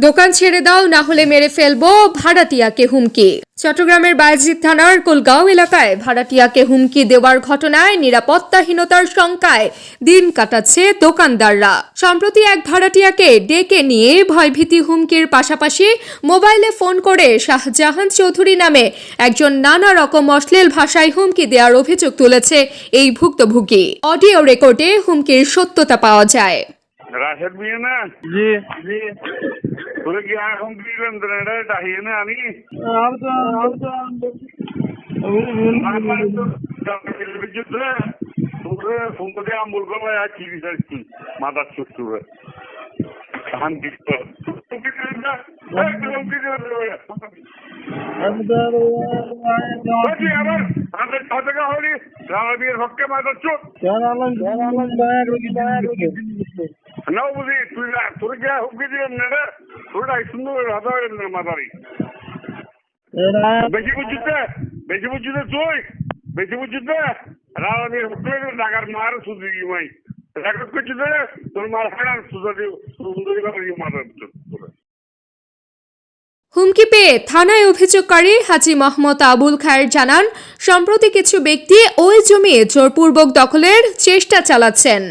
দোকান ছেড়ে দাও, না হলে মেরে ফেলবো, ভাড়াটিয়াকে হুমকি। চট্টগ্রামের বায়েজিদ থানার কোলগাঁও এলাকায় ভাড়াটিয়াকে হুমকি দেওয়ার ঘটনায় নিরাপত্তাহীনতার শঙ্কায় দিন কাটাচ্ছে দোকানদাররা। সম্প্রতি এক ভাড়াটিয়াকে ডেকে নিয়ে ভয়ভীতি হুমকির পাশাপাশি মোবাইলে ফোন করে শাহজাহান চৌধুরী নামে একজন নানা রকম অশ্লীল ভাষায় হুমকি দেওয়ার অভিযোগ তুলেছে এই ভুক্তভোগী। অডিও রেকর্ডে হুমকির সত্যতা পাওয়া যায়। রাশেদ মিয়া না? জি জি। তোরে কি এখন দিলেন এটা ডাহিয়ে না আমি ফোন করে আমল করলে আর কি বিচারছি মাথার শ্বশুরে ধান দিত হককে মাথার চোখ না বুঝি তুই তোর গিয়া হুমকি দিলেন না রে তোরা সুন্দর হাতা মাথারি বেশি বুঝছিতে তুই বেশি বুঝছিতে রাজনীতির হুকলে টাকার মার সুযোগ মাই রেকর্ড করছিতে তোর মার হাড়ার সুন্দরী মাথার হুমকি পেয়ে থানায় অভিযোগকারী হাজী মোহাম্মদ আবুল খায়ের জানান, সম্প্রতি কিছু ব্যক্তি ওই জমি জোরপূর্বক দখলের চেষ্টা চালাচ্ছেন।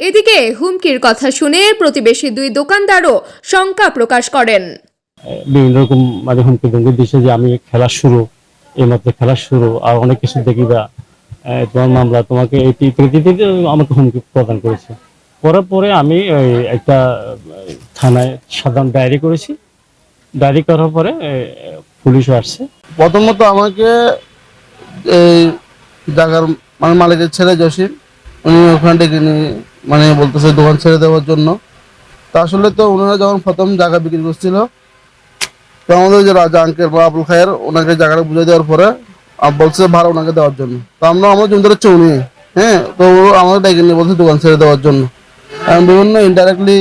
এদিকে হুমকির কথা শুনে প্রতিবেশী দুই দোকানদারও শঙ্কা প্রকাশ করেন। বিভিন্ন রকম হুমকি ধমকি দিচ্ছে যে আমি খেলা শুরু, এই মাত্র খেলা শুরু, আর অনেক কিছু দেখিবা, তোমার মামলা, তোমাকে এই আমাকে হুমকি প্রদান করেছে। করার পরে আমি একটা থানায় সাধারণ ডায়েরি করেছি। ডায়েরি করার পরে পুলিশ আসছে। প্রথমত আমাকে এই জায়গার মালিকের ছেলে জসিম, উনি ওখানে ডেকে নিয়ে বলতেছে দোকান ছেড়ে দেওয়ার জন্য। তা আসলে তো ওনারা যখন প্রথম জায়গা বিক্রি করছিল, তো আমাদের যে রাজা আঙ্কেল বা আবুল খায়ের ওনাকে জায়গাটা বুঝে দেওয়ার পরে বলছে ভাড়া ওনাকে দেওয়ার জন্য। তো আমার জমিদার হচ্ছে উনি, হ্যাঁ, তো আমাকে ডেকে নিয়ে বলছে দোকান ছেড়ে দেওয়ার জন্য। বিভিন্ন ইনডাইরেক্টলি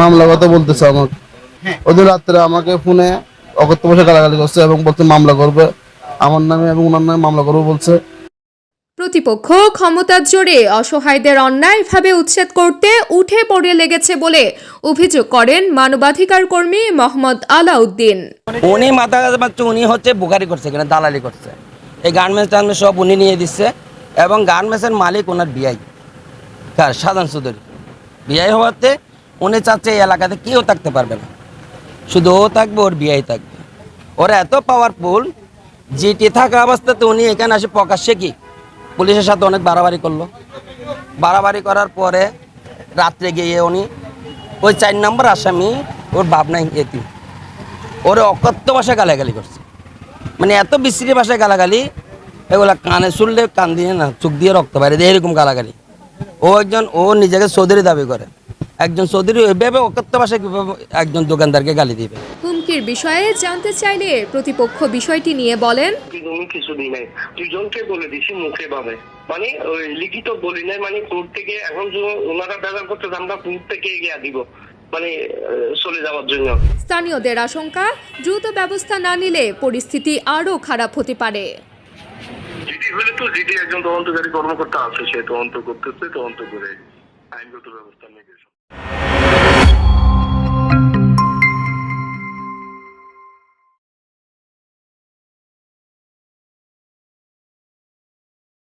মামলা কথা বলতেছে আমাকে। ওদের রাত্রে আমাকে ফোনে অকথ্য ভাষায় গালাগালি করছে এবং বলছে মামলা করবে আমার নামে এবং ওনার নামে মামলা করবে বলছে। প্রতিপক্ষ ক্ষমতার জোরে অসহায়দের অন্যায়ভাবে উচ্ছেদ করতে উঠে পড়ে লেগেছে বলে অভিযোগ করেন মানবাধিকার কর্মী মোহাম্মদ আলাউদ্দিন। উনি মাথা মারছে, উনি হচ্ছে বুকারি করছে, কিনা দালালি করছে। এই গার্মেন্টস সব উনি নিয়ে দিচ্ছে এবং গার্মেন্টসের মালিক ওনার বিআই সাধারণ চৌধুরী। বিআই হওয়াতে উনি চাচ্ছে এই এলাকাতে কেউ থাকতে পারবে না, শুধু ও থাকবে, ওর বিআই থাকবে। ওরা এত পাওয়ারফুল, জিটি থাকা অবস্থাতে উনি এখানে আসে প্রকাশ্যে কি পুলিশের সাথে অনেক বাড়াবাড়ি করলো। বাড়াবাড়ি করার পরে রাত্রে গিয়ে উনি ওই 4 নম্বর আসামি, ওর ভাবনা এতি, ওরে অকথ্য ভাষায় গালাগালি করছে। এত বিশ্রী ভাষায় গালাগালি, এগুলা কানে শুনলে কান দিয়ে না, চোখ দিয়ে রক্ত বাইরে দেয়, এরকম গালাগালি। ও নিজেকে চৌধুরী দাবি করে, একজন চৌধুরী ওইভাবে অকথ্য ভাষায় কিভাবে একজন দোকানদারকে গালি দিবে। হুমকির বিষয়ে জানতে চাইলে প্রতিপক্ষ বিষয়টি নিয়ে বলেন, কিছু দিই নাই, দুজনকে বলে দিছি মুখে ভাবে, ওই লিখিত বলি নাই, কোর্ট থেকে এখন ওনারা ব্যবহার করতে আমরা কোর্ট থেকে এগিয়ে দিব চলে যাওয়ার জন্য। স্থানীয়দের আশঙ্কা, দ্রুত ব্যবস্থা না নিলে পরিস্থিতি আরও খারাপ হতে পারে। জিডি হলে তো জিডি একজন তদন্তকারী কর্মকর্তা আছে, সে তদন্ত করতেছে, তদন্ত করে আইনগত ব্যবস্থা নেবে।